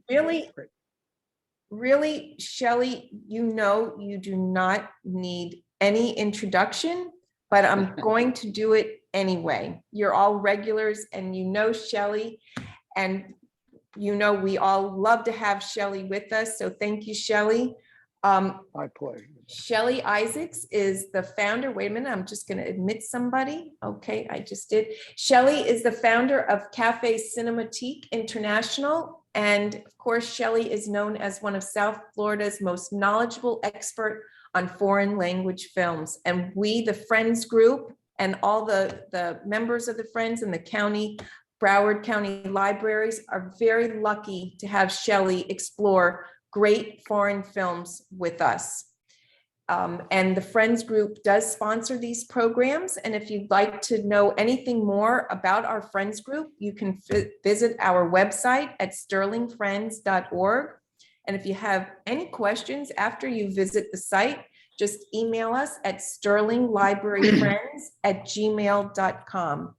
Really, really, Shelly, you do not need any introduction, but I'm going to do it anyway. You're all regulars and Shelly, and we all love to have Shelly with us. So thank you, Shelly. My pleasure. Shelly Isaacs is the founder. Wait a minute, I'm just going to admit somebody. Okay, I just did. Shelly is the founder of Cafe Cinematheque International. And of course, Shelly is known as one of South Florida's most knowledgeable expert on foreign language films. And we, the Friends group, and all the members of the Friends in the county, Broward County libraries, are very lucky to have Shelly explore great foreign films with us. And the Friends group does sponsor these programs. And if you'd like to know anything more about our Friends group, you can visit our website at stirlingfriends.org. And if you have any questions after you visit the site, just email us at stirlinglibraryfriends@gmail.com.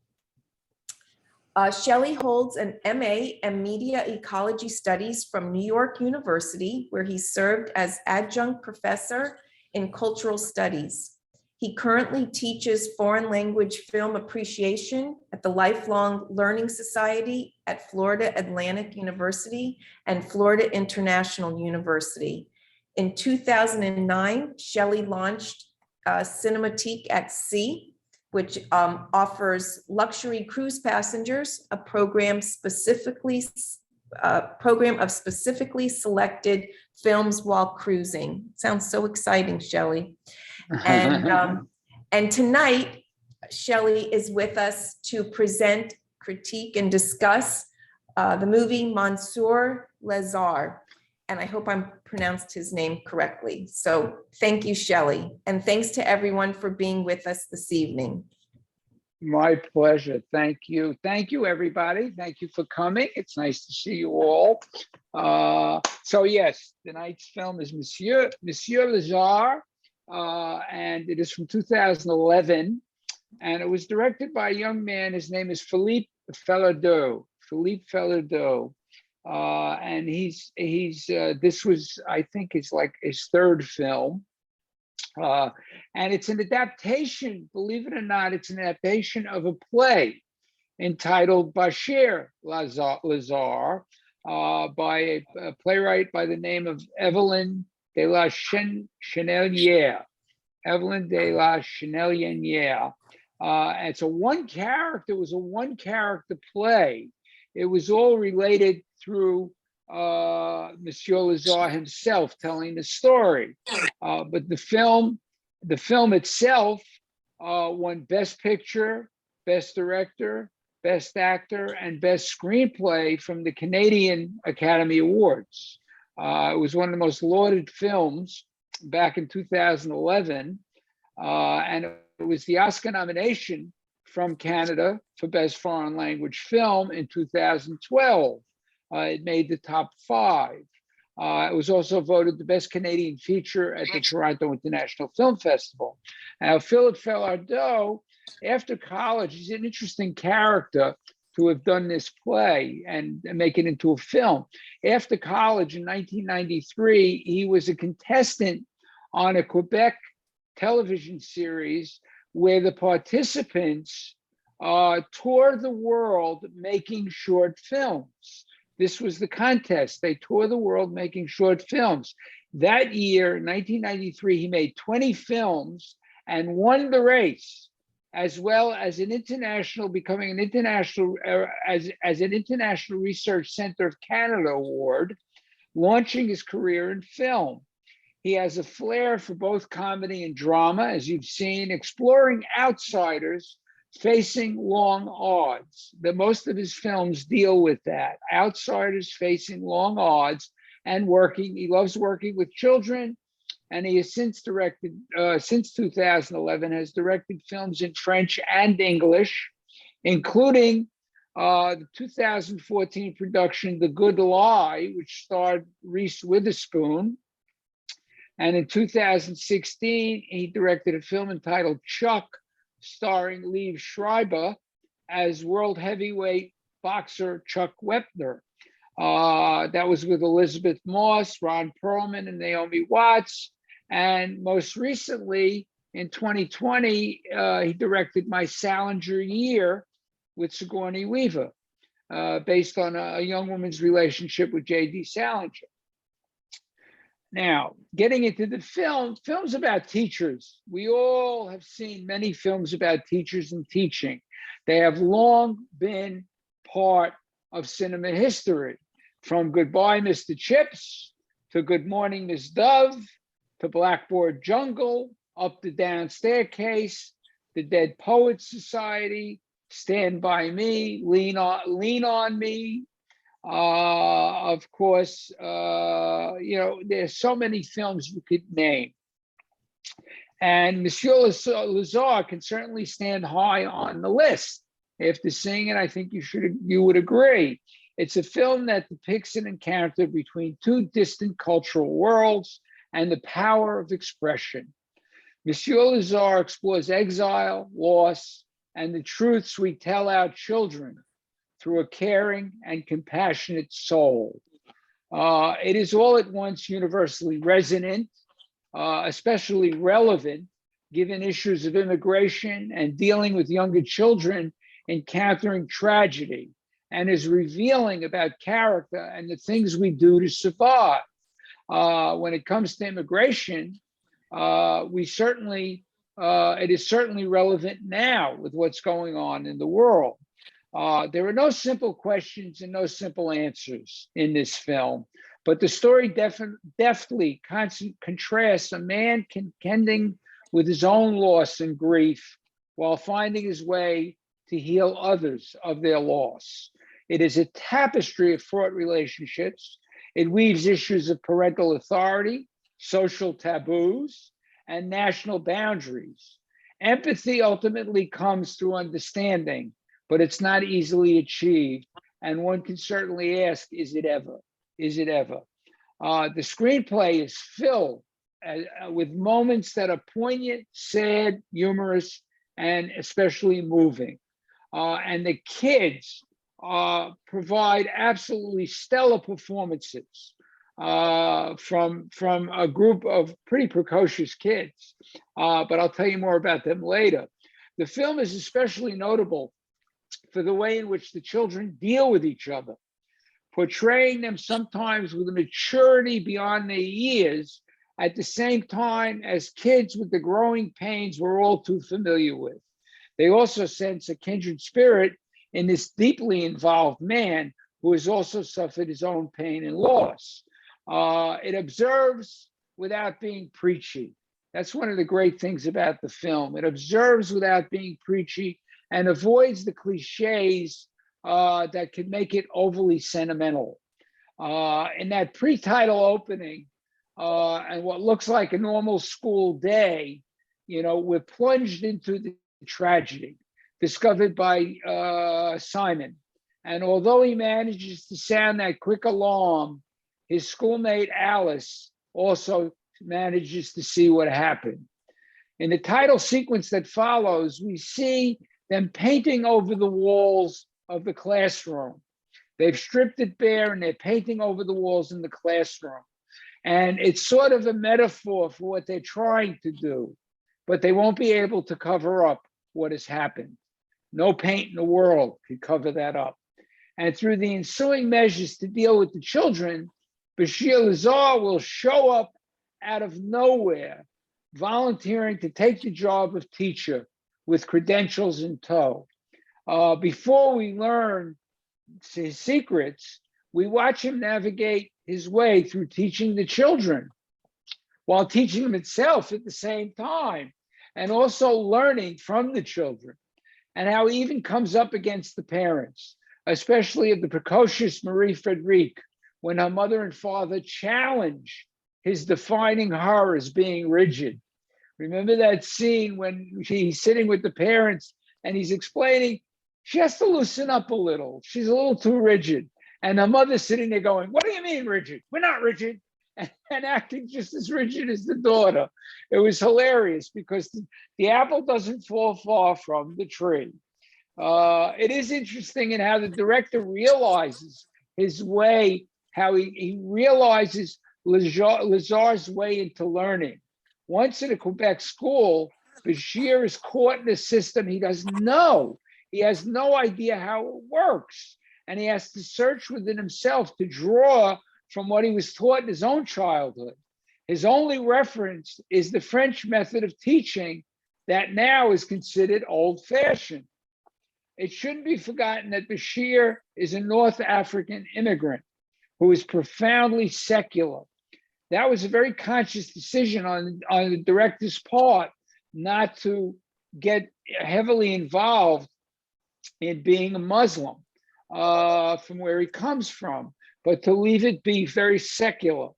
Shelly holds an MA in Media Ecology Studies from New York University, where he served as Adjunct Professor in Cultural Studies. He currently teaches foreign language film appreciation at the Lifelong Learning Society at Florida Atlantic University and Florida International University. In 2009, Shelly launched Cinematheque at Sea, which offers luxury cruise passengers a program of specifically selected films while cruising. Sounds so exciting, Shelly. And tonight, Shelly is with us to present, critique, and discuss the movie Monsieur Lazhar. And I hope I'm pronounced his name correctly. So thank you, Shelly. And thanks to everyone for being with us this evening. My pleasure. Thank you. Thank you, everybody. Thank you for coming. It's nice to see you all. So yes, tonight's film is Monsieur Lazhar, and it is from 2011. And it was directed by a young man. His name is Philippe Falardeau. And this was, I think, it's like his third film. And it's an adaptation, believe it or not, it's an adaptation of a play entitled Bachir Lazhar by a playwright by the name of Evelyn de la Chenelière. It's a one-character play. It was all related through Monsieur Lazhar himself telling the story. But the film itself won Best Picture, Best Director, Best Actor, and Best Screenplay from the Canadian Academy Awards. It was one of the most lauded films back in 2011. And it was the Oscar nomination from Canada for Best Foreign Language Film in 2012. It made the top 5. It was also voted the best Canadian feature at the Toronto International Film Festival. Now, Philippe Falardeau, after college, he's an interesting character to have done this play and make it into a film. After college in 1993, he was a contestant on a Quebec television series where the participants toured the world making short films. This was the contest. They toured the world making short films. That year, 1993, he made 20 films and won the race, as well as becoming an international, as an International Research Center of Canada award, launching his career in film. He has a flair for both comedy and drama, as you've seen, exploring outsiders facing long odds. Most of his films deal with that, outsiders facing long odds and working. He loves working with children, and he has since 2011, has directed films in French and English, including the 2014 production, The Good Lie, which starred Reese Witherspoon. And in 2016, he directed a film entitled Chuck, starring Liev Schreiber as world heavyweight boxer Chuck Wepner. That was with Elizabeth Moss, Ron Perlman, and Naomi Watts. And most recently, in 2020, he directed My Salinger Year with Sigourney Weaver, based on a young woman's relationship with J.D. Salinger. Now, getting into the films about teachers. We all have seen many films about teachers and teaching. They have long been part of cinema history, from Goodbye, Mr. Chips, to Good Morning, Miss Dove, to Blackboard Jungle, Up the Down Staircase, The Dead Poets Society, Stand By Me, Lean on Me. Of course, there's so many films you could name. And Monsieur Lazhar can certainly stand high on the list. After seeing it, I think you would agree. It's a film that depicts an encounter between two distant cultural worlds and the power of expression. Monsieur Lazhar explores exile, loss, and the truths we tell our children through a caring and compassionate soul. It is all at once universally resonant, especially relevant, given issues of immigration and dealing with younger children encountering tragedy, and is revealing about character and the things we do to survive. When it comes to immigration, it is certainly relevant now with what's going on in the world. There are no simple questions and no simple answers in this film, but the story deftly contrasts a man contending with his own loss and grief while finding his way to heal others of their loss. It is a tapestry of fraught relationships. It weaves issues of parental authority, social taboos, and national boundaries. Empathy ultimately comes through understanding, but it's not easily achieved. And one can certainly ask, is it ever? Is it ever? The screenplay is filled with moments that are poignant, sad, humorous, and especially moving. And the kids provide absolutely stellar performances from a group of pretty precocious kids. But I'll tell you more about them later. The film is especially notable for the way in which the children deal with each other, portraying them sometimes with a maturity beyond their years, at the same time as kids with the growing pains we're all too familiar with. They also sense a kindred spirit in this deeply involved man who has also suffered his own pain and loss. It observes without being preachy. That's one of the great things about the film. It observes without being preachy and avoids the cliches that can make it overly sentimental. In that pre-title opening, and what looks like a normal school day, we're plunged into the tragedy discovered by Simon. And although he manages to sound that quick alarm, his schoolmate Alice also manages to see what happened. In the title sequence that follows, we see them painting over the walls of the classroom. They've stripped it bare and they're painting over the walls in the classroom. And it's sort of a metaphor for what they're trying to do, but they won't be able to cover up what has happened. No paint in the world could cover that up. And through the ensuing measures to deal with the children, Bachir Lazhar will show up out of nowhere, volunteering to take the job of teacher with credentials in tow. Before we learn his secrets, we watch him navigate his way through teaching the children while teaching them himself at the same time, and also learning from the children, and how he even comes up against the parents, especially of the precocious Marie Frederique, when her mother and father challenge his defining her as being rigid. Remember that scene when he's sitting with the parents and he's explaining she has to loosen up a little. She's a little too rigid. And her mother's sitting there going, what do you mean rigid? We're not rigid. And acting just as rigid as the daughter. It was hilarious because the apple doesn't fall far from the tree. It is interesting in how the director realizes his way, how he realizes Lazhar's way into learning. Once in a Quebec school, Bachir is caught in a system he doesn't know. He has no idea how it works. And he has to search within himself to draw from what he was taught in his own childhood. His only reference is the French method of teaching that now is considered old-fashioned. It shouldn't be forgotten that Bachir is a North African immigrant who is profoundly secular. That was a very conscious decision on the director's part not to get heavily involved in being a Muslim from where he comes from, but to leave it be very secular.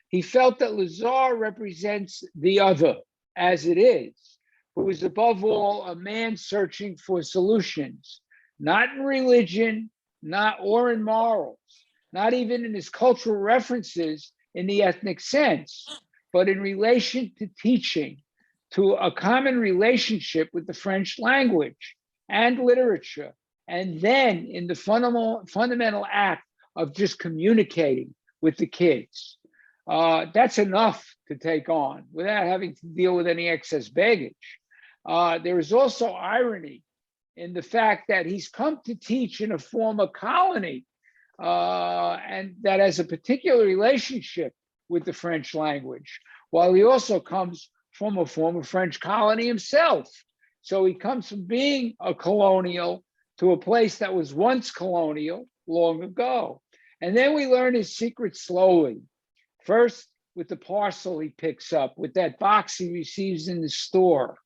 He felt that Lazhar represents the other as it is, who is above all a man searching for solutions, not in religion, or in morals, not even in his cultural references in the ethnic sense, but in relation to teaching, to a common relationship with the French language and literature, and then in the fundamental act of just communicating with the kids. That's enough to take on without having to deal with any excess baggage. There is also irony in the fact that he's come to teach in a former colony and that has a particular relationship with the French language, while he also comes from a former French colony himself. So he comes from being a colonial to a place that was once colonial long ago. And then we learn his secret slowly. First, with the parcel he picks up, with that box he receives in the store.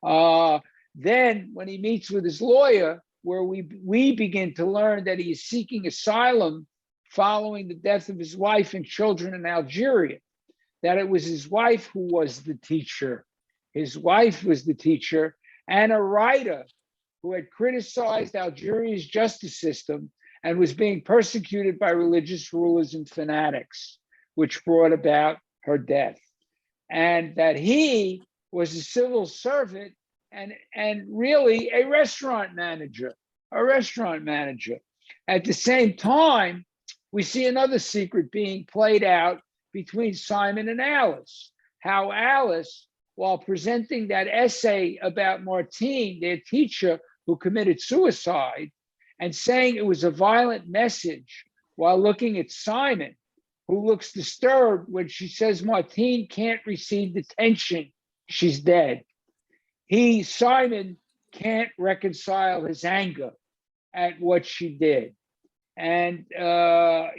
Then when he meets with his lawyer, where we begin to learn that he is seeking asylum following the death of his wife and children in Algeria, that it was his wife who was the teacher. His wife was the teacher and a writer who had criticized Algeria's justice system and was being persecuted by religious rulers and fanatics, which brought about her death. And that he was a civil servant and really a restaurant manager. At the same time, we see another secret being played out between Simon and Alice, how Alice, while presenting that essay about Martine, their teacher who committed suicide, and saying it was a violent message, while looking at Simon, who looks disturbed when she says Martine can't receive detention, she's dead. Simon can't reconcile his anger at what she did. And, Alice,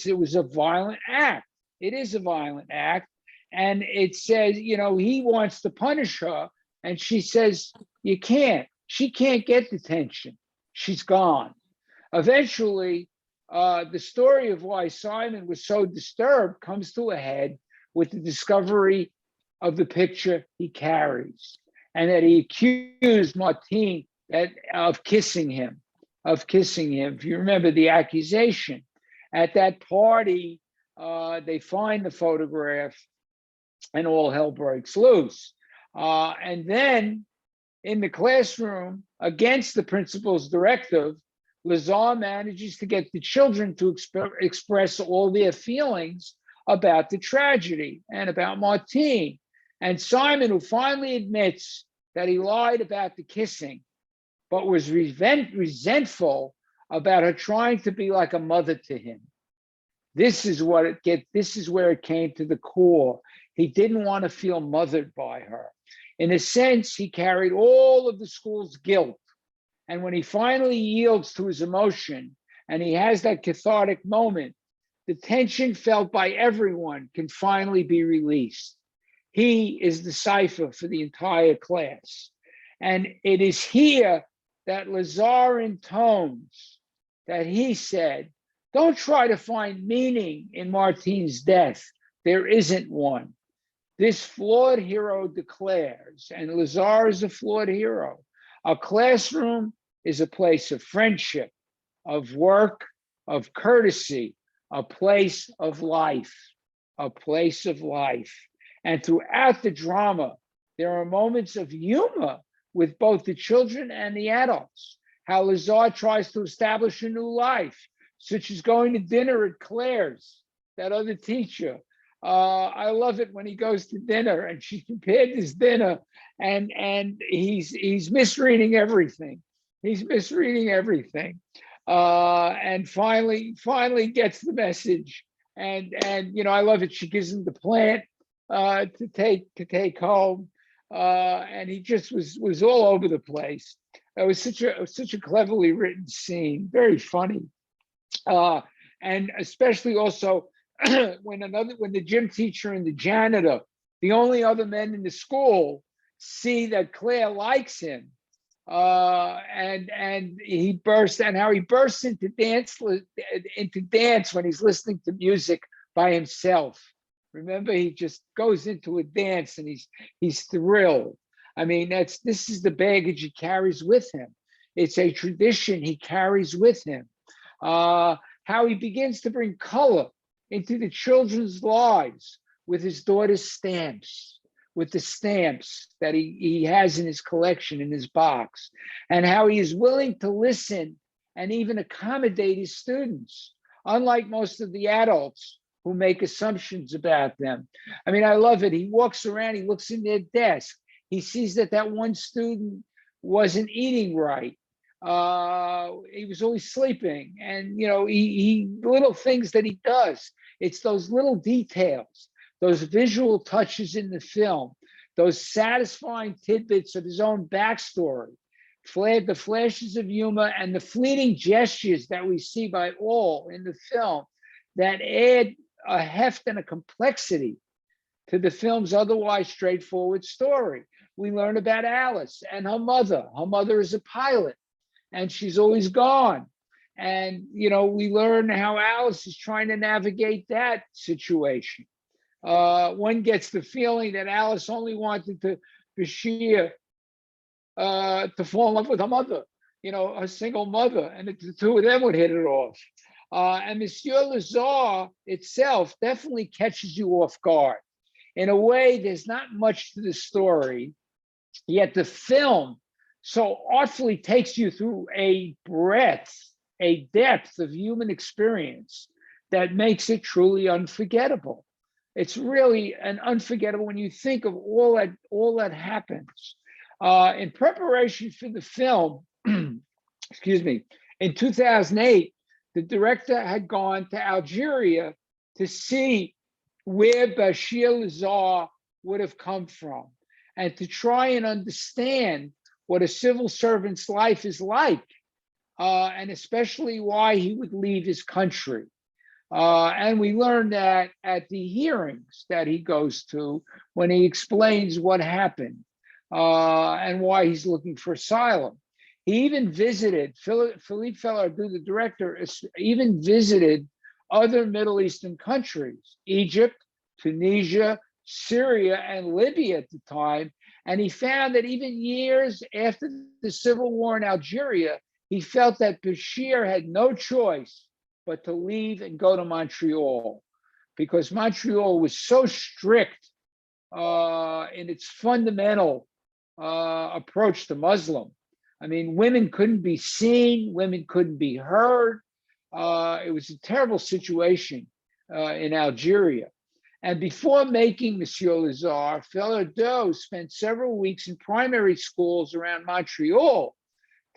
it was a violent act. It is a violent act. And it says, he wants to punish her. And she says, you can't. She can't get detention. She's gone. Eventually, the story of why Simon was so disturbed comes to a head with the discovery of the picture he carries, and that he accused Martine of kissing him. If you remember the accusation. At that party, they find the photograph and all hell breaks loose. And then in the classroom, against the principal's directive, Lazhar manages to get the children to express all their feelings about the tragedy and about Martine. And Simon, who finally admits that he lied about the kissing, but was resentful about her trying to be like a mother to him. This is where it came to the core. He didn't want to feel mothered by her. In a sense, he carried all of the school's guilt. And when he finally yields to his emotion and he has that cathartic moment, the tension felt by everyone can finally be released. He is the cipher for the entire class. And it is here that Lazhar intones that he said, don't try to find meaning in Martine's death. There isn't one. This flawed hero declares, and Lazhar is a flawed hero, a classroom is a place of friendship, of work, of courtesy, a place of life, a place of life. And throughout the drama, there are moments of humor with both the children and the adults, how Lazhar tries to establish a new life, such as going to dinner at Claire's, that other teacher. I love it when he goes to dinner and she prepared this dinner, and he's misreading everything. He's misreading everything, and finally gets the message. And I love it. She gives him the plant to take home, and he just was all over the place. It was such a cleverly written scene, very funny, and especially also when the gym teacher and the janitor, the only other men in the school, see that Claire likes him, and he bursts, and how he bursts into dance when he's listening to music by himself. Remember, he just goes into a dance and he's thrilled. I mean, this is the baggage he carries with him. It's a tradition he carries with him. How he begins to bring color into the children's lives with his daughter's stamps, with the stamps that he has in his collection, in his box, and how he is willing to listen and even accommodate his students, unlike most of the adults who make assumptions about them. I mean, I love it. He walks around, he looks in their desk, he sees that one student wasn't eating right. He was always sleeping, and he little things that he does. It's those little details, those visual touches in the film, those satisfying tidbits of his own backstory, the flashes of humor and the fleeting gestures that we see by all in the film that add a heft and a complexity to the film's otherwise straightforward story. We learn about Alice and her mother. Her mother is a pilot, and she's always gone. And, we learn how Alice is trying to navigate that situation. One gets the feeling that Alice only wanted Bachir to fall in love with her mother, a single mother, and the two of them would hit it off. And Monsieur Lazhar itself definitely catches you off guard. In a way, there's not much to the story, yet the film so artfully takes you through a depth of human experience that makes it truly unforgettable. It's really an unforgettable when you think of all that happens. In preparation for the film, excuse me, in 2008, the director had gone to Algeria to see where Bachir Lazhar would have come from and to try and understand what a civil servant's life is like, and especially why he would leave his country. And we learned that at the hearings that he goes to when he explains what happened and why he's looking for asylum. He even visited, Philippe Falardeau, the director, even visited other Middle Eastern countries, Egypt, Tunisia, Syria, and Libya at the time. And he found that even years after the civil war in Algeria, he felt that Bachir had no choice but to leave and go to Montreal, because Montreal was so strict in its fundamental approach to Muslim. I mean, women couldn't be seen, women couldn't be heard. It was a terrible situation in Algeria. And before making Monsieur Lazhar, Falardeau spent several weeks in primary schools around Montreal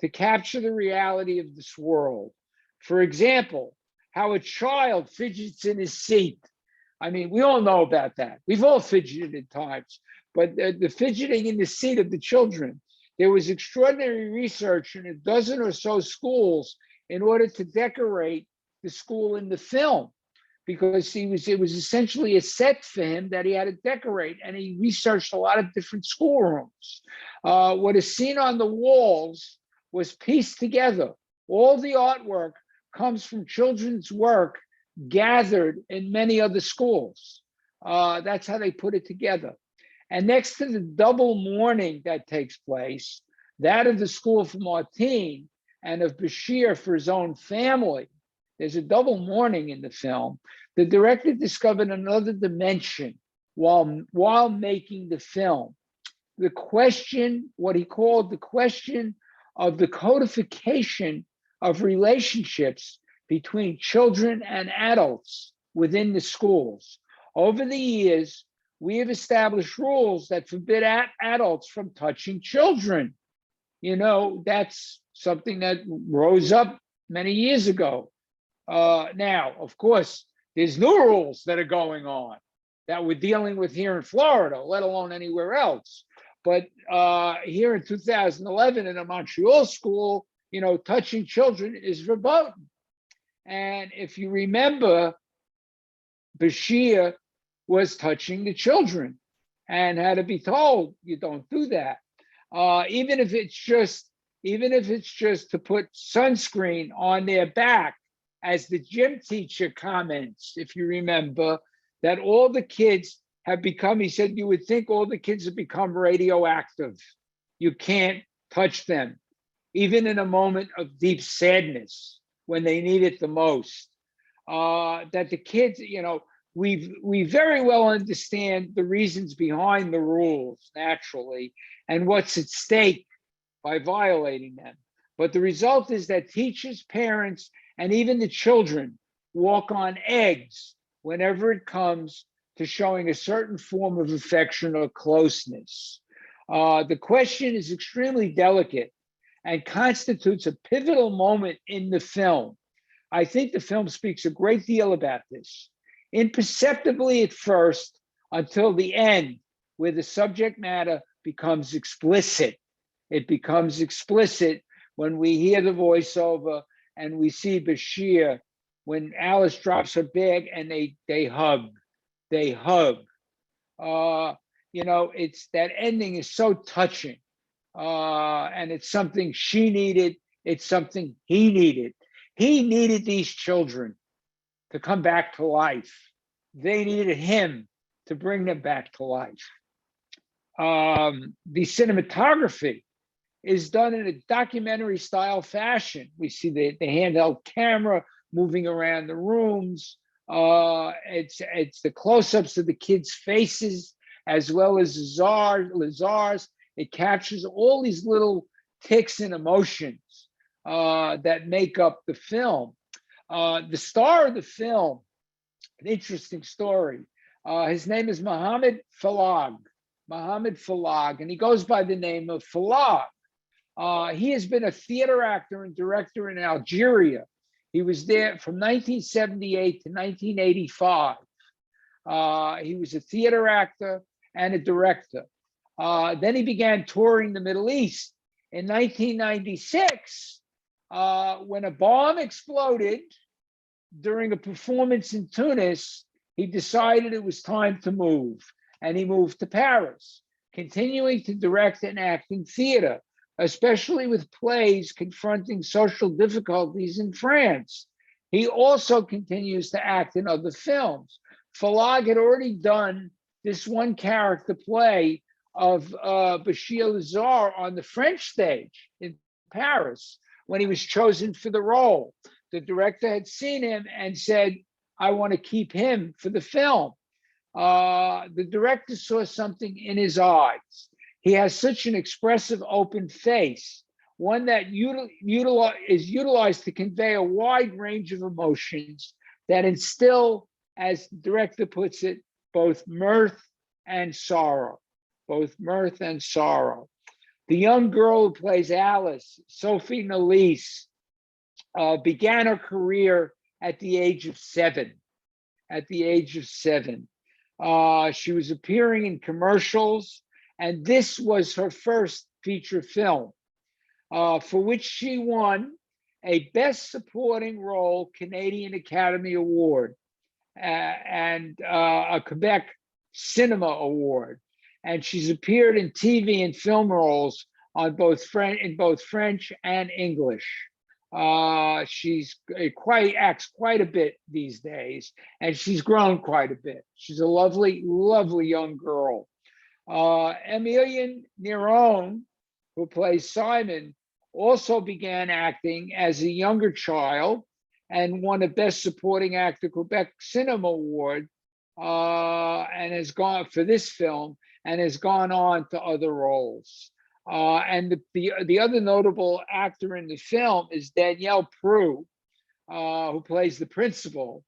to capture the reality of this world. For example, how a child fidgets in his seat. I mean, we all know about that. We've all fidgeted at times, but the fidgeting in the seat of the children. There was extraordinary research in a dozen or so schools in order to decorate the school in the film, because it was essentially a set for him that he had to decorate, and he researched a lot of different schoolrooms. What is seen on the walls was pieced together. All the artwork comes from children's work gathered in many other schools. That's how they put it together. And next to the double mourning that takes place, that of the school for Martine and of Bachir for his own family, there's a double mourning in the film. The director discovered another dimension while making the film. The question, what he called the question of the codification of relationships between children and adults within the schools. Over the years, we have established rules that forbid adults from touching children. You know, that's something that rose up many years ago. Now, of course, there's new rules that are going on that we're dealing with here in Florida, let alone anywhere else. But here in 2011 in a Montreal school, you know, touching children is verboten. And if you remember, Bachir was touching the children and had to be told, you don't do that. Even if it's just to put sunscreen on their back, as the gym teacher comments, if you remember, that all the kids have become, he said, you would think all the kids have become radioactive. You can't touch them, even in a moment of deep sadness when they need it the most. That the kids, you know, we very well understand the reasons behind the rules, naturally, and what's at stake by violating them. But the result is that teachers, parents, and even the children walk on eggs whenever it comes to showing a certain form of affection or closeness. The question is extremely delicate and constitutes a pivotal moment in the film. I think the film speaks a great deal about this, imperceptibly at first until the end, where the subject matter becomes explicit. It becomes explicit when we hear the voiceover and we see Bachir when Alice drops her bag and they hug. They hug. You know, it's that ending is so touching. And it's something she needed. It's something he needed. He needed these children to come back to life. They needed him to bring them back to life. The cinematography is done in a documentary style fashion. We see the handheld camera moving around the rooms. It's the close-ups of the kids' faces as well as Lazhar's. It captures all these little tics and emotions that make up the film. The star of the film, an interesting story. His name is Mohammed Falag, and he goes by the name of Falag. He has been a theater actor and director in Algeria. He was there from 1978 to 1985. He was a theater actor and a director. Then he began touring the Middle East. In 1996, when a bomb exploded during a performance in Tunis, he decided it was time to move, and he moved to Paris, continuing to direct and act in theater, especially with plays confronting social difficulties in France. He also continues to act in other films. Falag had already done this one character play of Bachir Lazhar on the French stage in Paris when he was chosen for the role. The director had seen him and said, I want to keep him for the film. The director saw something in his eyes. He has such an expressive, open face, one that is utilized to convey a wide range of emotions that instill, as the director puts it, both mirth and sorrow, The young girl who plays Alice, Sophie Nalise, began her career at the age of 7. She was appearing in commercials, and this was her first feature film, for which she won a Best Supporting Role Canadian Academy Award and a Quebec Cinema Award. And she's appeared in TV and film roles on both French and English. She's acts quite a bit these days, and she's grown quite a bit. She's a lovely, lovely young girl. Emilian Neron, who plays Simon, also began acting as a younger child and won a Best Supporting Actor Quebec Cinema Award, and has gone for this film and has gone on to other roles. And the other notable actor in the film is Danielle Prue. who plays the principal.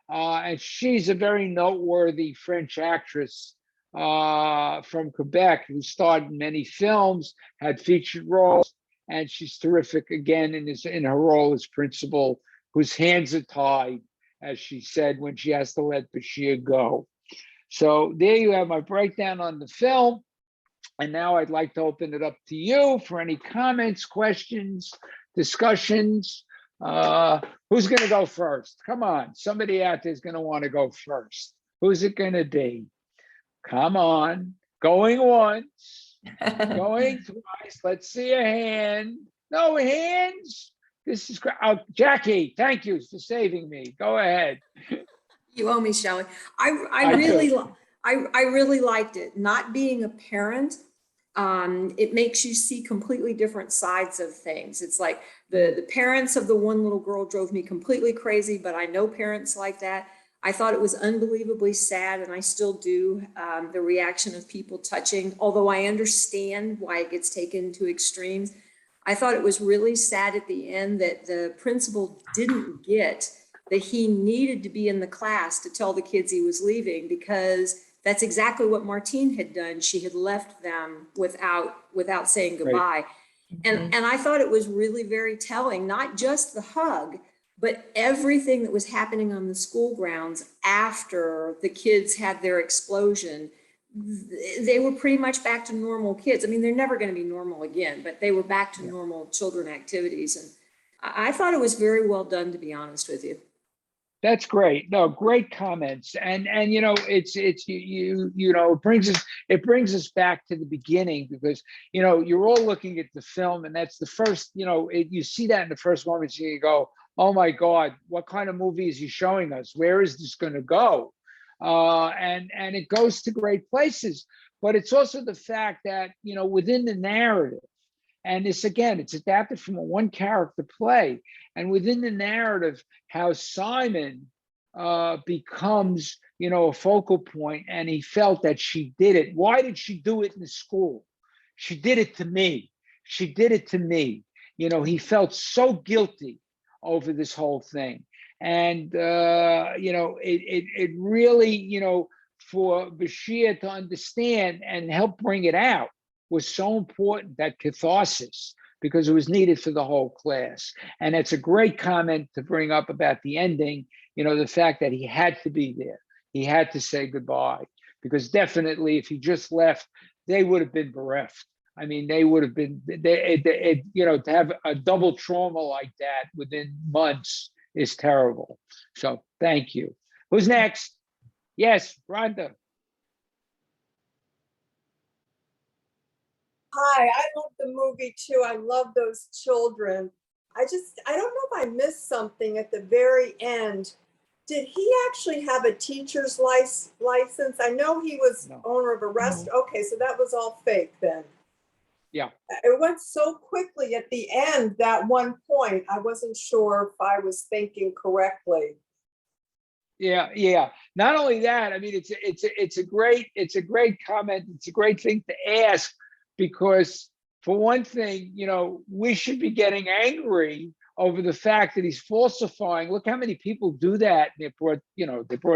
And she's a very noteworthy French actress from Quebec who starred in many films, had featured roles, and she's terrific again in her role as principal, whose hands are tied, as she said, when she has to let Bachir go. So there you have my breakdown on the film. And now I'd like to open it up to you for any comments, questions, discussions. Who's going to go first? Come on, somebody out there is going to want to go first. Who's it going to be? Come on, going once, going twice. Let's see a hand. No hands. This is great. Oh, Jackie, thank you for saving me. Go ahead. You owe me, Shelly. I really liked it. Not being a parent, it makes you see completely different sides of things. It's like the parents of the one little girl drove me completely crazy, but I know parents like that. I thought it was unbelievably sad, and I still do, the reaction of people touching, although I understand why it gets taken to extremes. I thought it was really sad at the end that the principal didn't get that he needed to be in the class to tell the kids he was leaving, because that's exactly what Martine had done. She had left them without saying goodbye. Right. And I thought it was really very telling, not just the hug, but everything that was happening on the school grounds after the kids had their explosion. They were pretty much back to normal kids. I mean, they're never going to be normal again, but they were back to normal children activities. And I thought it was very well done, to be honest with you. That's great. No, great comments. And you know, it's you know, it brings us back to the beginning, because you know, you're all looking at the film, and that's the first, you know, you see that in the first moments, you go, oh my God, what kind of movie is he showing us? Where is this going to go? And it goes to great places. But it's also the fact that, you know, within the narrative, and this, again, it's adapted from a one character play, and within the narrative, how Simon becomes, you know, a focal point, and he felt that she did it. Why did she do it in the school? She did it to me. She did it to me. You know, he felt so guilty over this whole thing. And, you know, it really, you know, for Bachir to understand and help bring it out was so important, that catharsis, because it was needed for the whole class. And it's a great comment to bring up about the ending, you know, the fact that he had to be there. He had to say goodbye, because definitely if he just left, they would have been bereft. I mean, they would have been, you know, to have a double trauma like that within months is terrible. So thank you. Who's next? Yes, Rhonda. Hi, I love the movie too. I love those children. I don't know if I missed something at the very end. Did he actually have a teacher's license? I know he was owner of a restaurant. Okay, so that was all fake then. Yeah. It went so quickly at the end, that one point. I wasn't sure if I was thinking correctly. Yeah, yeah. Not only that, I mean, it's a great comment. It's a great thing to ask, because for one thing, you know, we should be getting angry over the fact that he's falsifying. Look how many people do that. They're brought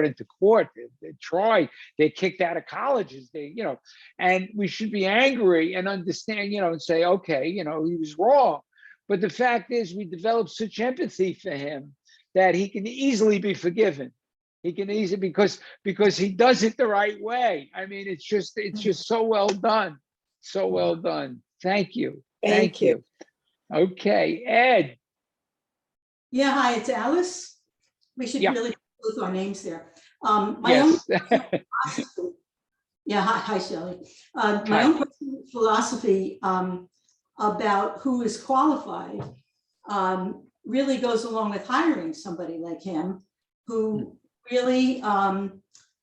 into court. They tried. They're kicked out of colleges. You know, and we should be angry and understand, you know, and say, okay, you know, he was wrong. But the fact is, we developed such empathy for him that he can easily be forgiven. He can easily, because he does it the right way. I mean, it's just so well done. So well done. Thank you. Thank you. Okay, Ed. Yeah, hi, it's Alice. We should really put our names there. My own philosophy. Yeah, hi, Shelly. My own personal philosophy about who is qualified really goes along with hiring somebody like him, who really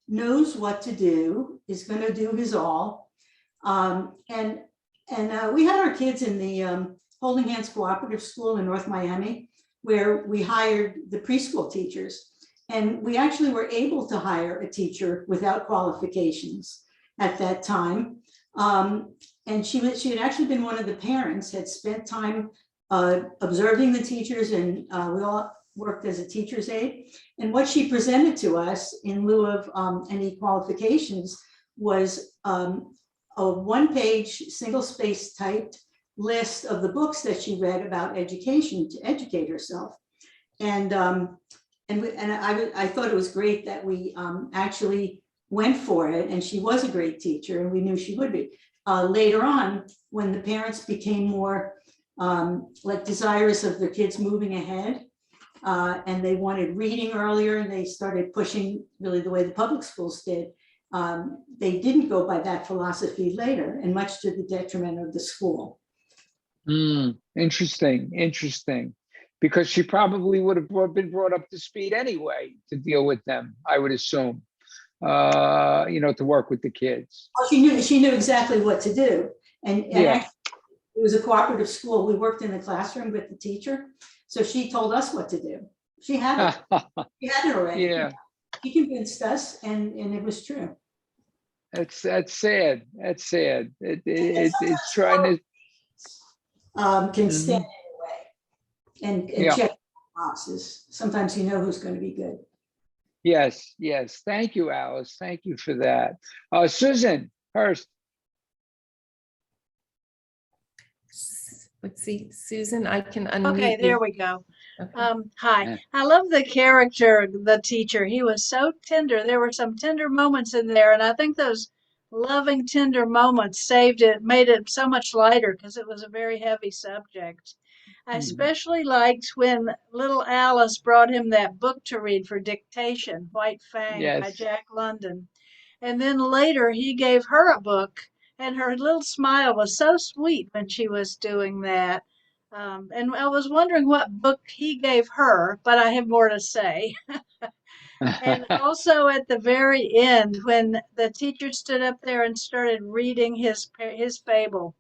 knows what to do, is going to do his all. And we had our kids in the Holding Hands Cooperative School in North Miami, where we hired the preschool teachers. And we actually were able to hire a teacher without qualifications at that time. And she had actually been one of the parents, had spent time observing the teachers, and we all worked as a teacher's aide. And what she presented to us in lieu of any qualifications was a one-page, single-space typed list of the books that she read about education to educate herself. And I thought it was great that we actually went for it, and she was a great teacher, and we knew she would be. Later on, when the parents became more like desirous of their kids moving ahead, and they wanted reading earlier, and they started pushing really the way the public schools did, they didn't go by that philosophy later, and much to the detriment of the school. Interesting. Because she probably would have been brought up to speed anyway to deal with them, I would assume, to work with the kids. Well, she knew exactly what to do. And actually, it was a cooperative school. We worked in the classroom with the teacher. So she told us what to do. She had it. She had it already. Yeah. She convinced us, and it was true. That's sad. That's sad. It's trying to can stand in the way and check boxes. Sometimes you know who's going to be good. Yes. Thank you, Alice. Thank you for that. Susan Hurst. Let's see, Susan, I can unmute Okay, you. there we go. Okay. Hi, I love the character, the teacher. He was so tender. There were some tender moments in there, and I think those loving, tender moments made it so much lighter because it was a very heavy subject. I especially liked when little Alice brought him that book to read for dictation, White Fang by Jack London. And then later he gave her a book, and her little smile was so sweet when she was doing that. And I was wondering what book he gave her, but I have more to say. And also at the very end, when the teacher stood up there and started reading his fable,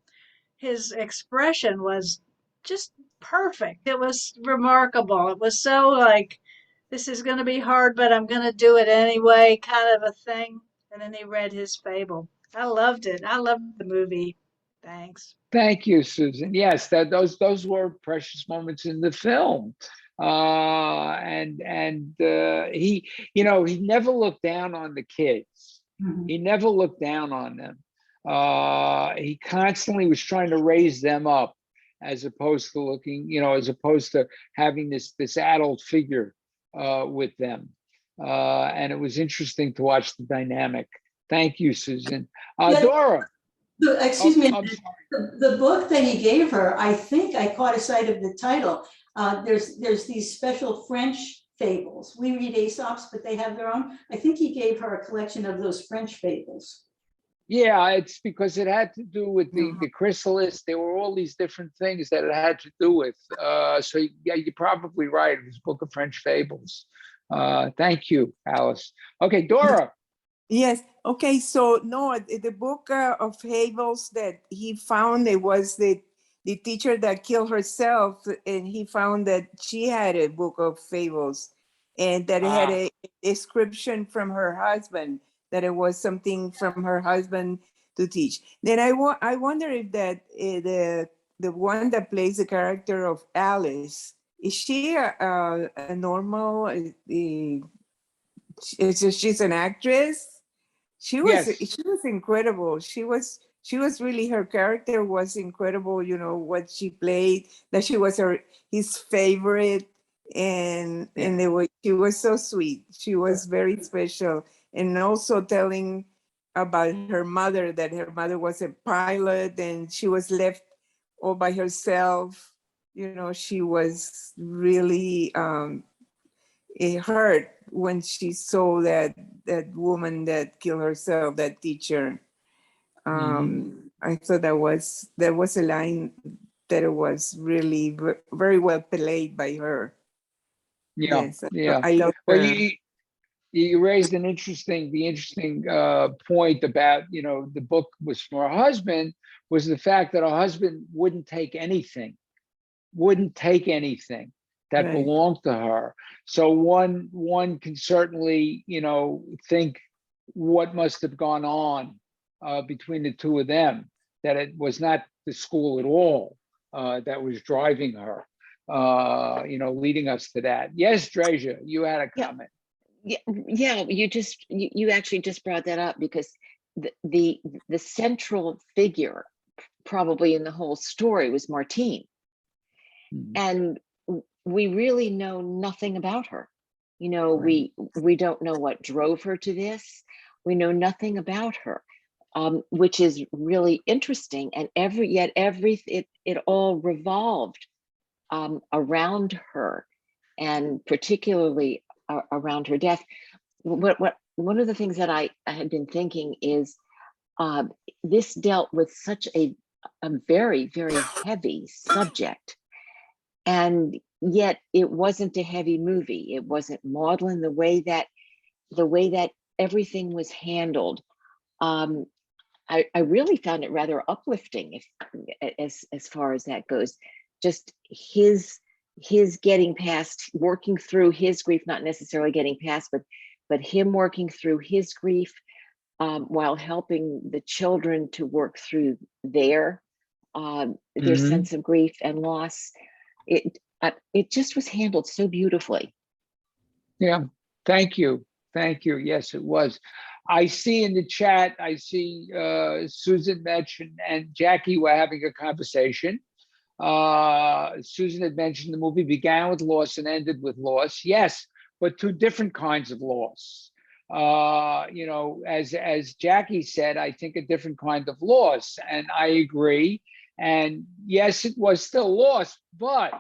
his expression was just perfect. It was remarkable. It was so like, this is going to be hard, but I'm going to do it anyway, kind of a thing. And then he read his fable. I loved it. I loved the movie. Thanks. Thank you, Susan. Yes, those were precious moments in the film. He never looked down on the kids. He never looked down on them. He constantly was trying to raise them up, as opposed to having this adult figure with them. And it was interesting to watch the dynamic. Thank you, Susan. Dora. Excuse me. I'm sorry. The book that he gave her, I think I caught a sight of the title. There's these special French fables. We read Aesop's, but they have their own. I think he gave her a collection of those French fables. Yeah, it's because it had to do with the chrysalis. There were all these different things that it had to do with. So yeah, you're probably right. It was a book of French fables. Thank you, Alice. Okay, Dora. Yes. Okay. So no, the book of fables that he found, it was the teacher that killed herself, and he found that she had a book of fables, and that it had a description from her husband, that it was something from her husband to teach. Then I wonder if that the one that plays the character of Alice, is she a normal? She's an actress. She was incredible. She was really, her character was incredible. You know what she played, that she was his favorite, and she was so sweet. She was very special, and also telling about her mother, that her mother was a pilot and she was left all by herself. You know, she was really it hurt when she saw that woman that killed herself, that teacher. I thought that was a line that it was really very well played by her. Yeah, yes, yeah. I love her. Well, you raised the interesting point about, the book was from her husband, was the fact that her husband wouldn't take anything that Right. belonged to her. So one can certainly, think what must have gone on between the two of them, that it was not the school at all that was driving her. leading us to that. Yes, Dreja, you had a comment. Yeah, you actually just brought that up, because the central figure probably in the whole story was Martine. And we really know nothing about her. Right. We don't know what drove her to this. We know nothing about her, which is really interesting. And it all revolved around her, and particularly around her death. One of the things that I had been thinking is this dealt with such a very, very heavy subject, and yet it wasn't a heavy movie. It wasn't maudlin the way that everything was handled. I really found it rather uplifting, as far as that goes. Just his getting past, working through his grief, not necessarily getting past, but him working through his grief while helping the children to work through their sense of grief and loss. It just was handled so beautifully. Yeah, thank you. Yes, it was. I see in the chat, I see Susan mentioned and Jackie were having a conversation. Susan had mentioned the movie began with loss and ended with loss. Yes, but two different kinds of loss. As Jackie said, I think a different kind of loss, and I agree. And yes, it was still loss, but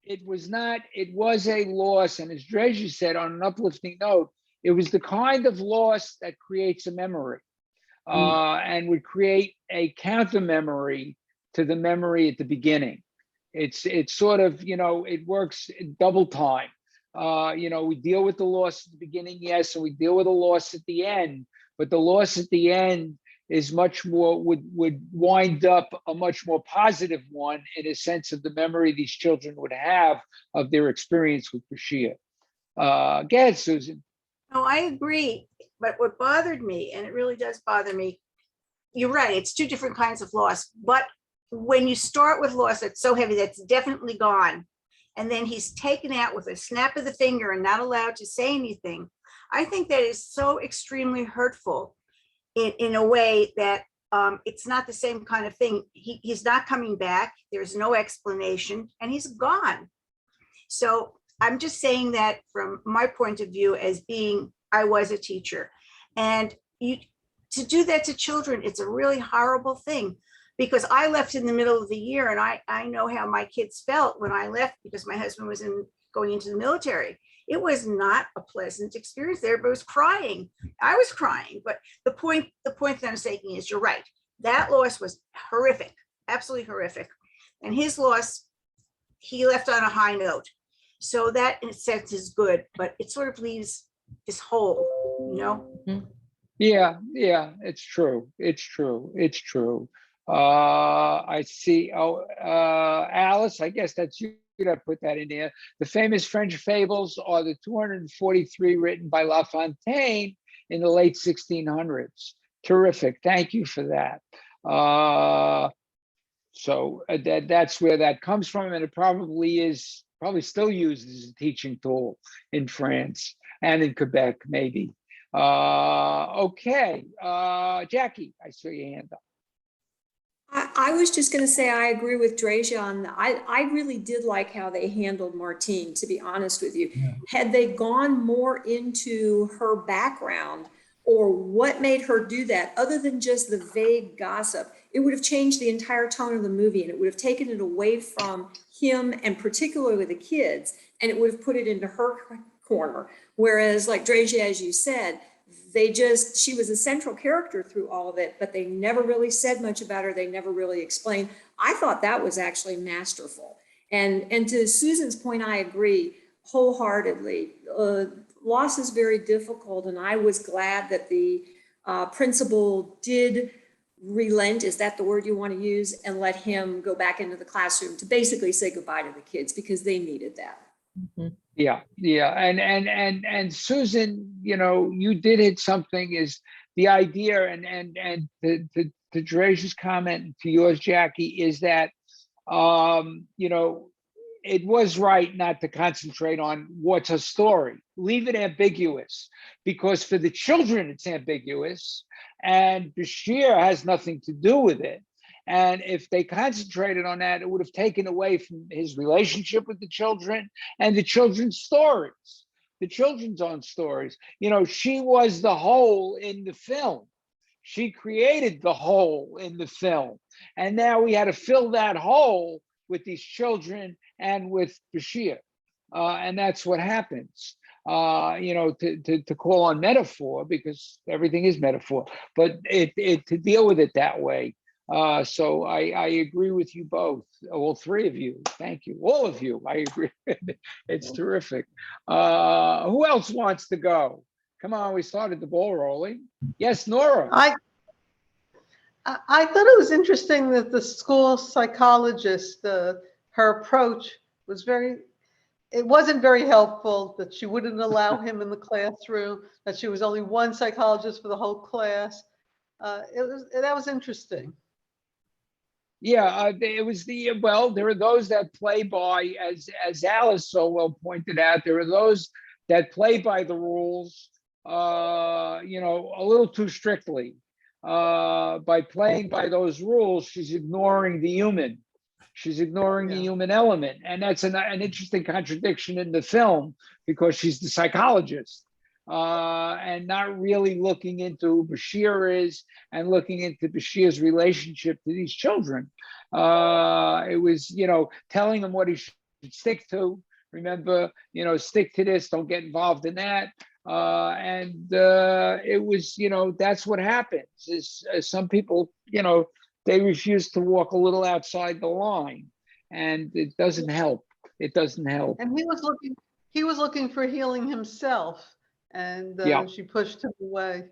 it was a loss. And as Dreja said, on an uplifting note, it was the kind of loss that creates a memory and would create a counter memory to the memory at the beginning. It's sort of, it works in double time. We deal with the loss at the beginning, yes, and we deal with the loss at the end, but the loss at the end is much more, would wind up a much more positive one, in a sense of the memory these children would have of their experience with Bashir. Go ahead, Susan. No, I agree. But what bothered me, and it really does bother me, you're right, it's two different kinds of loss. But when you start with loss that's so heavy, that's definitely gone, and then he's taken out with a snap of the finger and not allowed to say anything, I think that is so extremely hurtful in a way that it's not the same kind of thing. He's not coming back. There's no explanation, and he's gone. So I'm just saying that from my point of view as being, I was a teacher. And to do that to children, it's a really horrible thing, because I left in the middle of the year, and I know how my kids felt when I left, because my husband was going into the military. It was not a pleasant experience. Everybody was crying. I was crying. But the point that I'm taking is, you're right. That loss was horrific, absolutely horrific. And his loss, he left on a high note. So that in a sense is good, but it sort of leaves this hole, Yeah, it's true. I see. Alice, I guess that's you that put that in there. The famous French fables are the 243 written by La Fontaine in the late 1600s. Terrific. Thank you for that. So that's where that comes from, and it probably still used as a teaching tool in France and in Quebec, maybe. Okay, Jackie, I saw your hand up. I was just going to say I agree with Dreja on that. I really did like how they handled Martine, to be honest with you. Yeah. Had they gone more into her background or what made her do that, other than just the vague gossip, it would have changed the entire tone of the movie, and it would have taken it away from him and particularly the kids, and it would have put it into her corner. Whereas, like Dreja, as you said, she was a central character through all of it, but they never really said much about her. They never really explained. I thought that was actually masterful. And to Susan's point, I agree wholeheartedly. Loss is very difficult, and I was glad that the principal did relent, is that the word you want to use, and let him go back into the classroom to basically say goodbye to the kids, because they needed that. Mm-hmm. Yeah. And Susan, you did hit something, is the idea, and to Dreja's comment, to yours, Jackie, is that it was right not to concentrate on what's a story. Leave it ambiguous, because for the children it's ambiguous, and Bashir has nothing to do with it. And if they concentrated on that, it would have taken away from his relationship with the children and the children's stories, the children's own stories. You know, she was the hole in the film. She created the hole in the film. And now we had to fill that hole with these children and with Bashir. And that's what happens. You know, to call on metaphor, because everything is metaphor, but to deal with it that way. So I agree with you both, all three of you. Thank you, all of you. I agree. It's terrific. Who else wants to go? Come on, we started the ball rolling. Yes, Nora. I thought it was interesting that the school psychologist, her approach was it wasn't very helpful, that she wouldn't allow him in the classroom, that she was only one psychologist for the whole class. That was interesting. Yeah, it was well, there are those that play by, as Alice so well pointed out, there are those that play by the rules, you know, a little too strictly. By playing by those rules, she's ignoring the human. She's ignoring the human element. And that's an interesting contradiction in the film, because she's the psychologist and not really looking into who Bashir is and looking into Bashir's relationship to these children. It was, you know, telling him what he should stick to. Remember, you know, stick to this, don't get involved in that. It was, you know, that's what happens is some people, you know, they refuse to walk a little outside the line, and it doesn't help. It doesn't help. And he was looking for healing himself, and she pushed him away.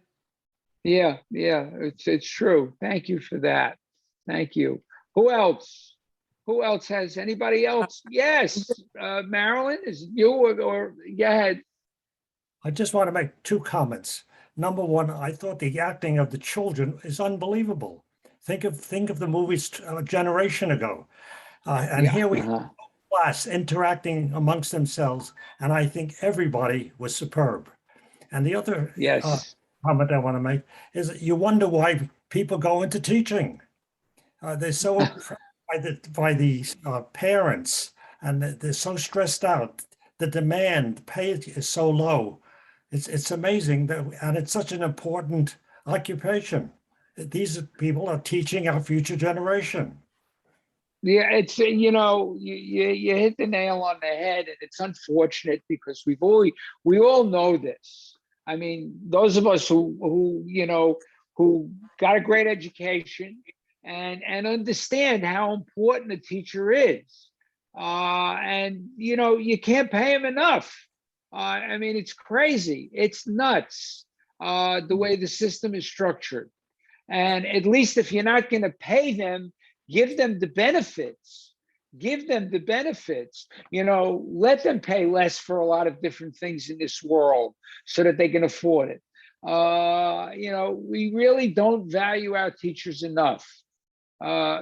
Yeah, it's true. Thank you for that. Thank you. Who else? Who else has, anybody else? Yes, Marilyn, is it you or go ahead? I just want to make two comments. Number one, I thought the acting of the children is unbelievable. Think of the movies a generation ago. And here we have class interacting amongst themselves, and I think everybody was superb. And the other comment I want to make is that you wonder why people go into teaching. They're so by the parents, and they're so stressed out. The demand, pay is so low. It's amazing that, and it's such an important occupation. These people are teaching our future generation. Yeah, it's, you know, you hit the nail on the head, and it's unfortunate because we all know this. I mean, those of us who you know, who got a great education and understand how important a teacher is, and you know, you can't pay him enough. I mean, it's crazy. It's nuts the way the system is structured. And at least if you're not going to pay them, give them the benefits. Give them the benefits. You know, let them pay less for a lot of different things in this world so that they can afford it. You know, we really don't value our teachers enough.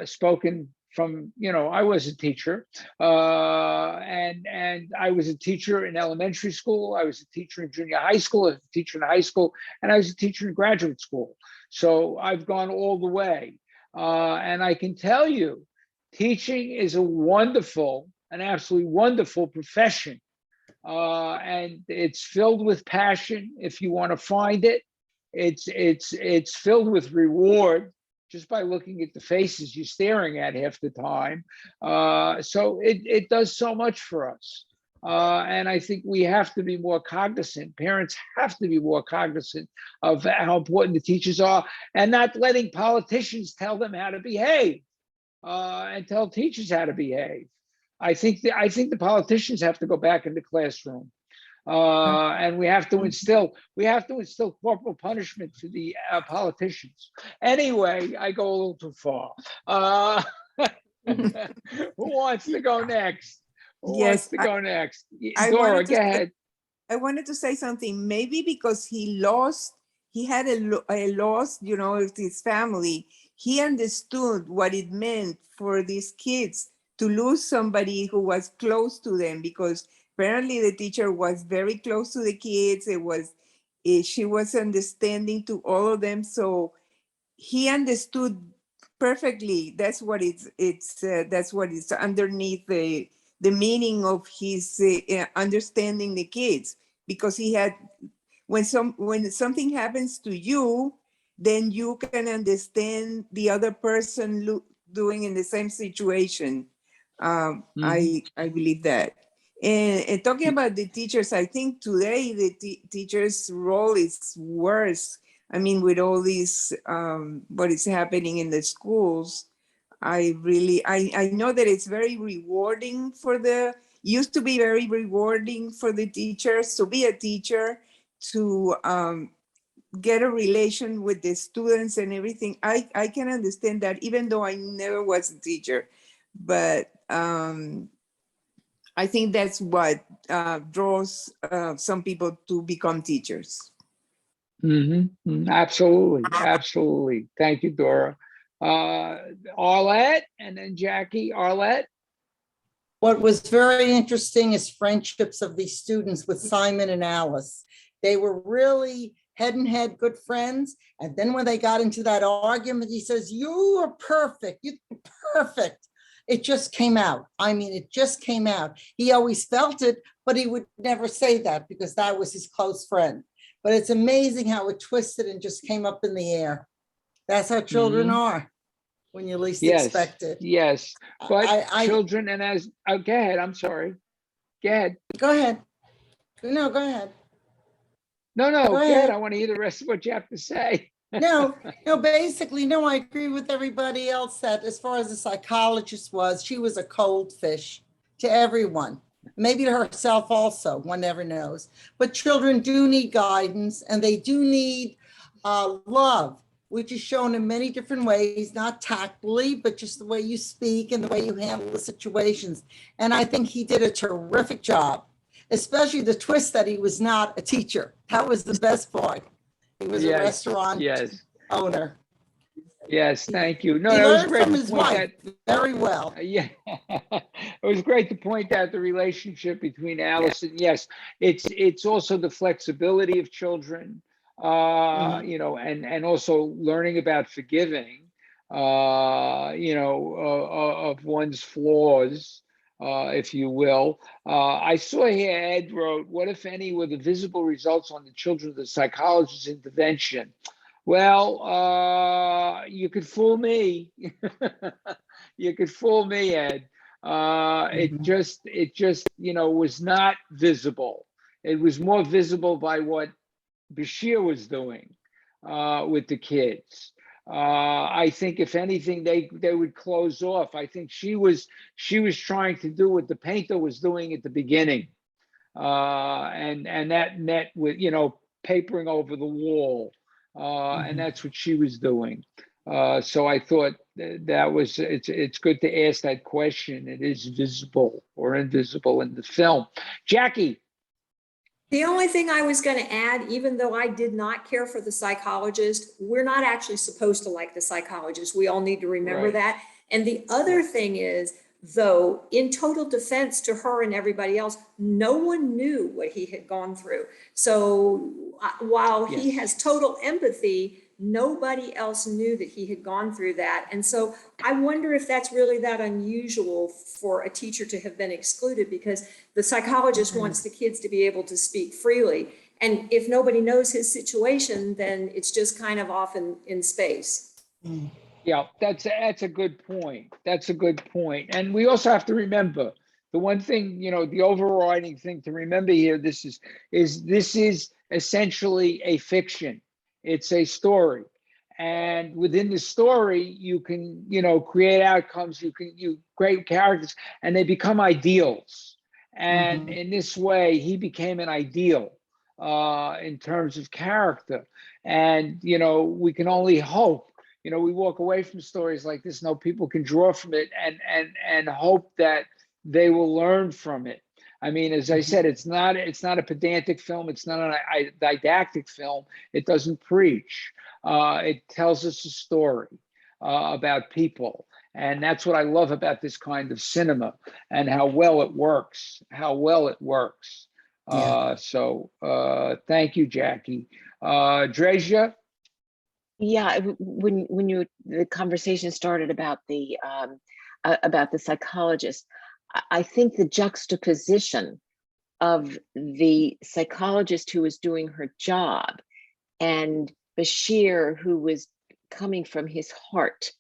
Spoken from, you know, I was a teacher, and I was a teacher in elementary school. I was a teacher in junior high school. I was a teacher in high school, and I was a teacher in graduate school. So I've gone all the way, and I can tell you, teaching is an absolutely wonderful profession, and it's filled with passion. If you want to find it, it's filled with reward, just by looking at the faces you're staring at half the time. So it does so much for us. And I think we have to be more cognizant. Parents have to be more cognizant of how important the teachers are, and not letting politicians tell them how to behave and tell teachers how to behave. I think the politicians have to go back in the classroom. And we have to instill corporal punishment to the politicians. Anyway, I go a little too far. Who wants to go next? Who wants to go next? Dora, go ahead. I wanted to say something. Maybe because he had a loss, you know, with his family. He understood what it meant for these kids to lose somebody who was close to them, because apparently the teacher was very close to the kids. She was understanding to all of them. So he understood perfectly. That's what it's underneath the meaning of his understanding the kids, because he had, when something happens to you, then you can understand the other person doing in the same situation. I believe that. And talking about the teachers, I think today the teachers' role is worse. I mean, with all this, what is happening in the schools, I know that it's very rewarding used to be very rewarding for the teachers to be a teacher, to get a relation with the students and everything. I can understand that, even though I never was a teacher, but I think that's what draws some people to become teachers. Absolutely, absolutely. Thank you, Dora. Arlette, and then Jackie. Arlette? What was very interesting is friendships of these students with Simon and Alice. They were really head and head good friends. And then when they got into that argument, he says, "You are perfect, you're perfect." It just came out. I mean, it just came out. He always felt it, but he would never say that because that was his close friend. But it's amazing how it twisted and just came up in the air. That's how children are when you least expect it. Yes, but children, and as, oh, go ahead, I'm sorry. Go ahead. Go ahead. No, go ahead. No, go ahead. I want to hear the rest of what you have to say. No, basically, no, I agree with everybody else that as far as the psychologist was, she was a cold fish to everyone. Maybe to herself also, one never knows. But children do need guidance, and they do need love, which is shown in many different ways, not tactfully, but just the way you speak and the way you handle the situations. And I think he did a terrific job, especially the twist that he was not a teacher. That was the best part. He was a restaurant owner. Yes, thank you. No, he that was learned great from to his point wife very well. Yeah, it was great to point out the relationship between Alice and it's also the flexibility of children, you know, and also learning about forgiving, you know, of one's flaws, if you will. I saw here Ed wrote, "What, if any, were the visible results on the children of the psychologist's intervention?" Well, you could fool me. You could fool me, Ed. It just, you know, was not visible. It was more visible by what Bachir was doing with the kids. I think if anything, they would close off. I think she was trying to do what the painter was doing at the beginning, and that met with, you know, papering over the wall. And that's what she was doing. So I thought that was, it's good to ask that question. It is visible or invisible in the film. Jackie. The only thing I was going to add, even though I did not care for the psychologist, we're not actually supposed to like the psychologist. We all need to remember that. And the other thing is, though, in total defense to her and everybody else, no one knew what he had gone through. So while he has total empathy, nobody else knew that he had gone through that. And so I wonder if that's really that unusual for a teacher to have been excluded, because the psychologist wants the kids to be able to speak freely. And if nobody knows his situation, then it's just kind of off in space. Yeah, that's a good point. That's a good point. And we also have to remember the one thing, you know, the overriding thing to remember here, this is essentially a fiction. It's a story. And within the story, you can, you know, create outcomes, you create characters, and they become ideals. And in this way, he became an ideal in terms of character. And, you know, we can only hope. You know, we walk away from stories like this, no, people can draw from it and hope that they will learn from it. I mean, as I said, it's not a pedantic film. It's not a didactic film. It doesn't preach. It tells us a story about people. And that's what I love about this kind of cinema and how well it works, Yeah. Thank you, Jackie. Dresha? Yeah, when the conversation started about the psychologist, I think the juxtaposition of the psychologist who was doing her job and Bachir, who was coming from his heart,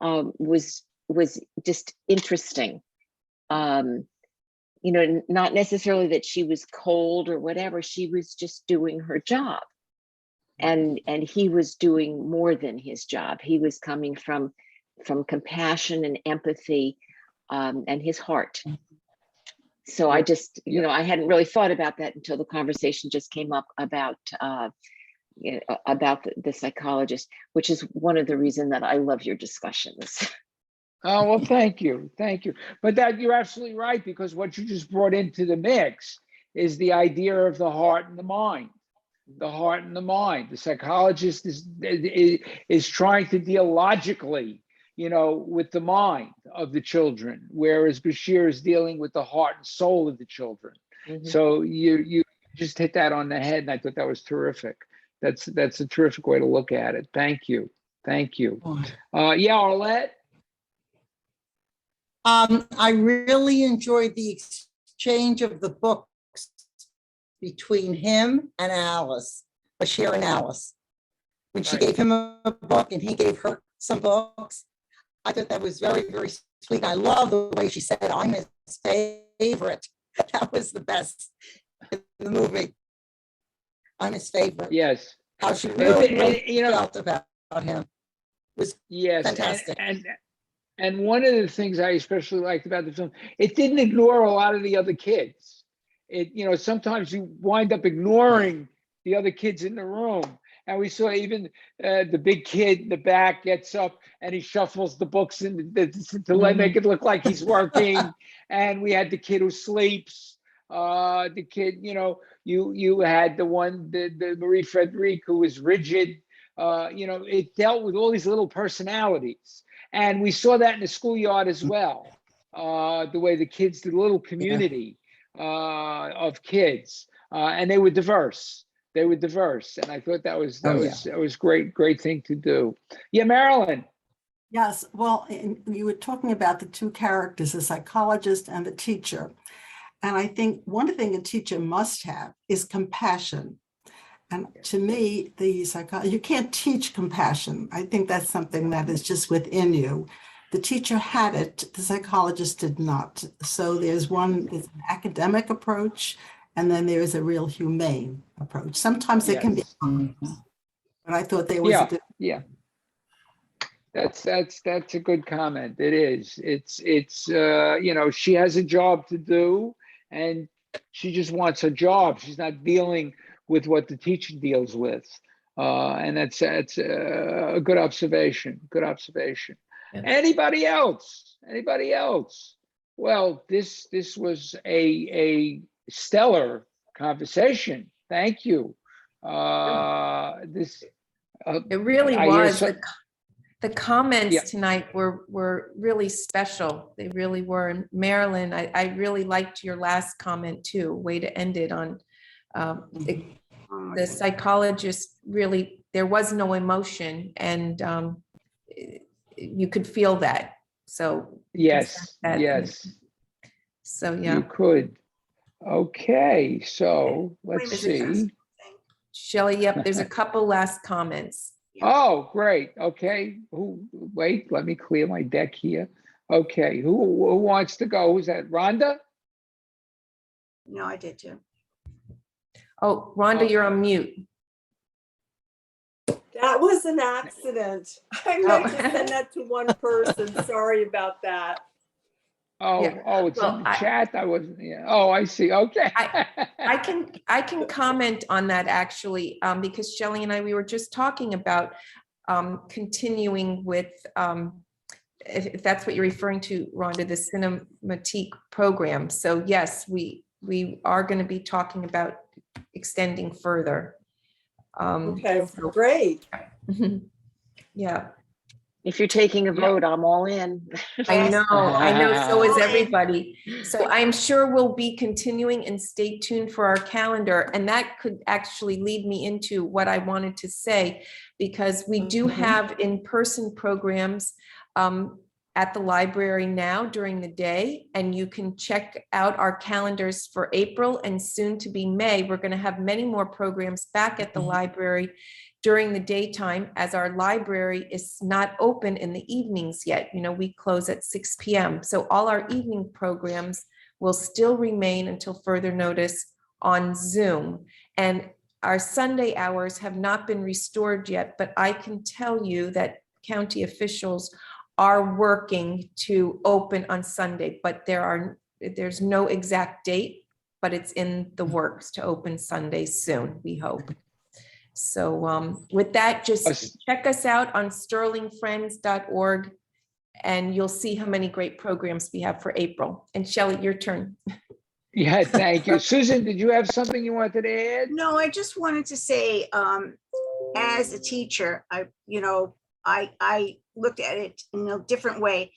was just interesting. You know, not necessarily that she was cold or whatever, she was just doing her job. And he was doing more than his job. He was coming from compassion and empathy, and his heart. So I just, you know, I hadn't really thought about that until the conversation just came up about the psychologist, which is one of the reasons that I love your discussions. Oh, well, thank you. But that you're absolutely right, because what you just brought into the mix is the idea of the heart and the mind. The psychologist is trying to deal logically, you know, with the mind of the children, whereas Bachir is dealing with the heart and soul of the children. Mm-hmm. So you just hit that on the head, and I thought that was terrific. That's a terrific way to look at it. Thank you. Yeah, Arlette? I really enjoyed the exchange of the books between him and Alice, Bachir and Alice. When she gave him a book and he gave her some books, I thought that was very, very sweet. I love the way she said, "I'm his favorite." That was the best in the movie. I'm his favorite. Yes. How she really felt about him was fantastic. And one of the things I especially liked about the film, it didn't ignore a lot of the other kids. It, you know, sometimes you wind up ignoring the other kids in the room. And we saw even the big kid in the back gets up and he shuffles the books to make it look like he's working. And we had the kid who sleeps. The kid, you know, you had the one, the Marie Frederique, who was rigid. You know, it dealt with all these little personalities. And we saw that in the schoolyard as well. The way the kids, the little community of kids, and they were diverse. And I thought that was great thing to do. Yeah, Marilyn. Yes, well, you were talking about the two characters, the psychologist and the teacher. And I think one thing a teacher must have is compassion. And to me, you can't teach compassion. I think that's something that is just within you. The teacher had it, the psychologist did not. So there's an academic approach, and then there is a real humane approach. Sometimes it can be, but I thought there was a That's a good comment. It is. It's you know, she has a job to do, and she just wants her job. She's not dealing with what the teacher deals with, and that's a good observation. Yeah. Anybody else? Well, this was a stellar conversation. Thank you. It really was. The comments tonight were really special. They really were. And Marilyn, I really liked your last comment too. Way to end it on. The psychologist really, there was no emotion, and you could feel that. So yes. So yeah, you could. Okay, so let's see. Shelly, yep, there's a couple last comments. Oh, great. Okay. Wait, let me clear my deck here. Okay, who wants to go? Who's that? Rhonda? No, I did too. Oh, Rhonda, you're on mute. That was an accident. I meant to send that to one person. Sorry about that. It's in the chat. I wasn't. Yeah. Oh, I see. Okay. I can comment on that actually, because Shelly and we were just talking about continuing with, if that's what you're referring to, Rhonda, the Cinematheque program. So yes, we are going to be talking about extending further. Okay, great. Yeah. If you're taking a Yeah. vote, I'm all in. I know, so is All in. everybody. So I'm sure we'll be continuing, and stay tuned for our calendar. And that could actually lead me into what I wanted to say, because we do have in-person programs at the library now during the day, and you can check out our calendars for April and soon to be May. We're going to have many more programs back at the library during the daytime, as our library is not open in the evenings yet. You know, we close at 6 p.m. So all our evening programs will still remain until further notice on Zoom. And our Sunday hours have not been restored yet, but I can tell you that county officials are working to open on Sunday, but there's no exact date, but it's in the works to open Sunday soon, we hope. So with that, just check us out on sterlingfriends.org, and you'll see how many great programs we have for April. And Shelly, your turn. Yeah, thank you. Susan, did you have something you wanted to add? No, I just wanted to say, as a teacher, I looked at it in a different way.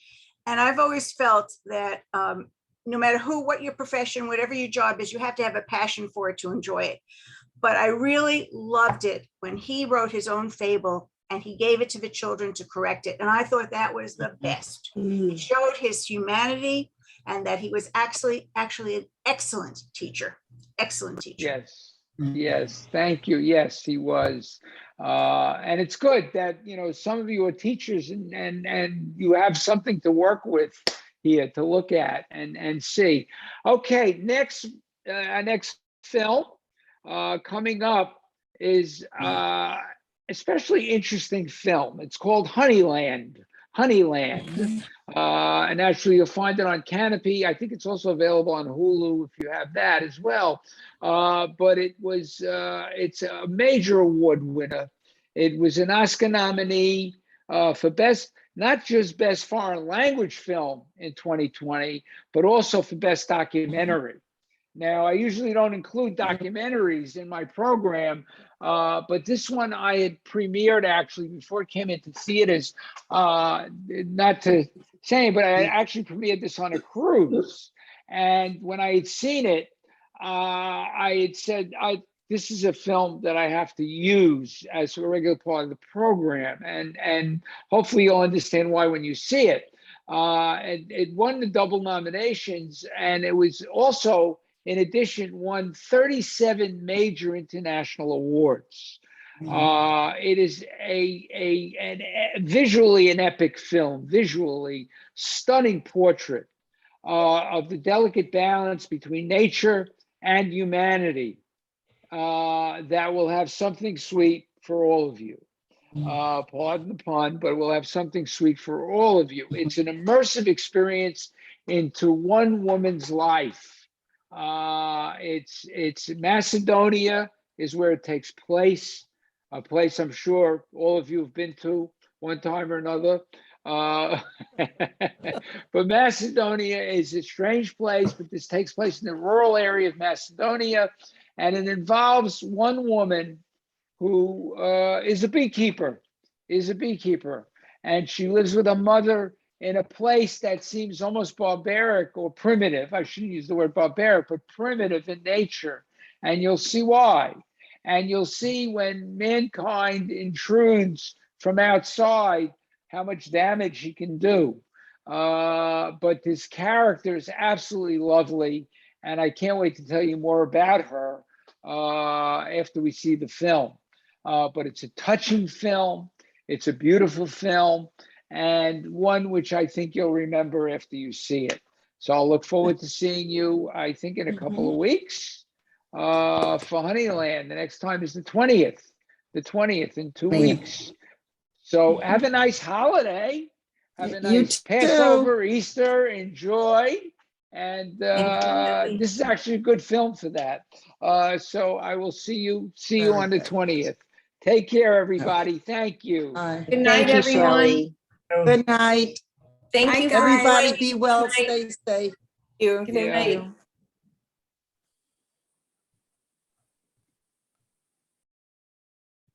And I've always felt that no matter what your profession, whatever your job is, you have to have a passion for it to enjoy it. But I really loved it when he wrote his own fable and he gave it to the children to correct it. And I thought that was the best. It showed his humanity and that he was actually an excellent teacher. Excellent teacher. Yes, thank you. Yes, he was. And it's good that, you know, some of you are teachers and you have something to work with here to look at and see. Okay, next film coming up is especially interesting film. It's called Honeyland. And actually you'll find it on Canopy. I think it's also available on Hulu if you have that as well. But it's a major award winner. It was an Oscar nominee for not just best foreign language film in 2020, but also for best documentary. Now, I usually don't include documentaries in my program, but this one I had premiered actually before it came into theaters. Not to say, but I actually premiered this on a cruise. And when I had seen it, I had said, this is a film that I have to use as a regular part of the program. And hopefully you'll understand why when you see it. It won the double nominations, and it was also, in addition, won 37 major international awards. It is visually an epic film, visually stunning portrait of the delicate balance between nature and humanity that will have something sweet for all of you. Pardon the pun, but we'll have something sweet for all of you. It's an immersive experience into one woman's life. It's Macedonia is where it takes place, a place I'm sure all of you have been to one time or another. But Macedonia is a strange place, but this takes place in the rural area of Macedonia, and it involves one woman who is a beekeeper, and she lives with a mother in a place that seems almost barbaric or primitive. I shouldn't use the word barbaric, but primitive in nature. And you'll see why. And you'll see when mankind intrudes from outside, how much damage he can do. But this character is absolutely lovely. And I can't wait to tell you more about her after we see the film. But it's a touching film. It's a beautiful film, and one which I think you'll remember after you see it. So I'll look forward to seeing you, I think, in a couple of weeks for Honeyland. The next time is the 20th in 2 weeks. So have a nice holiday. Have a nice Passover, Easter, enjoy. And this is actually a good film for that. So I will see you on the 20th. Take care, everybody. Thank you. Good night, everyone. Good night. Thank you, Everybody guys. be well, Good night. stay safe. You. Good night.